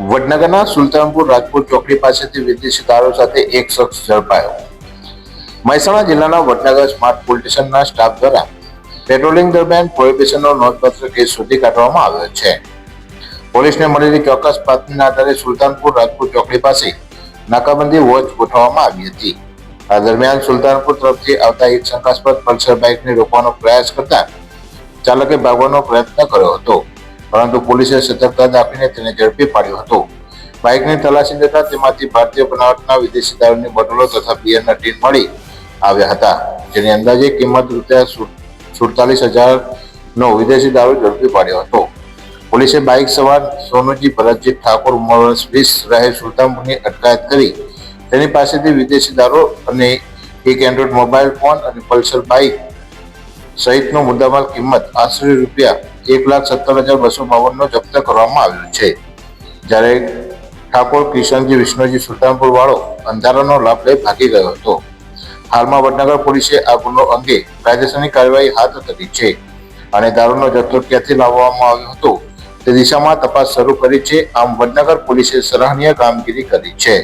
વડનગરના સુલતાનપુર રાજપુર ચોકડી પાસેથી વિદેશી દારૂ સાથે એક શખ્સ ઝડપાયો. મહેસાણા જિલ્લાના વડનગર સ્માર્ટ પોલીસ સ્ટેશનના સ્ટાફ દ્વારા પેટ્રોલિંગ દરમિયાન પ્રોહિબિશનનો નોંધપાત્ર કેસ શોધી કાઢવામાં આવ્યો છે. પોલીસને મળેલી ચોક્કસ બાતમીના આધારે સુલતાનપુર રાજપુર ચોકડી પાસે નાકાબંધી વોચ ગોઠવવામાં આવી હતી. આ દરમિયાન સુલતાનપુર તરફથી આવતા એક શંકાસ્પદ પલ્સર બાઇકને રોકવાનો પ્રયાસ કરતા ચાલકે ભાગવાનો પ્રયત્ન કર્યો હતો, પરંતુ પોલીસે સતર્કતા દાખવીને તેને ઝડપી પાડ્યો હતો. બાઇકની તલાશી લેતા તેમાંથી ભારતીય બનાવટના વિદેશી દારૂની બોટલો તથા બિયરના ટીન મળી આવ્યા હતા, જેની અંદાજે કિંમત ₹47,000નો વિદેશી દારૂ ઝડપી પાડ્યો હતો. પોલીસે બાઇક સવાર સોનુજી ભરતજી ઠાકોર ઉંમર વર્ષ 20 રહે સુલતાનપુરની અટકાયત કરી તેની પાસેથી વિદેશી દારૂ અને એક એન્ડ્રોઇડ મોબાઈલ ફોન અને પલ્સર બાઇક સહિતનો મુદ્દામાલ કિંમત આશરે ₹1,17,252નો જપ્ત કરવામાં આવ્યો છે. જ્યારે ઠાકોર કિશનજી વિષ્ણુજી સુલતાનપુર વાળો અંધારાનો લાભ લઈ ભાગી ગયો હતો. હાલમાં વડનગર પોલીસે આ ગુનો અંગે કાયદેસરની કાર્યવાહી હાથ ધરી છે અને દારૂનો જથ્થો ક્યાંથી લાવવામાં આવ્યો હતો તે દિશામાં તપાસ શરૂ કરી છે. આમ વડનગર પોલીસે સરાહનીય કામગીરી કરી છે.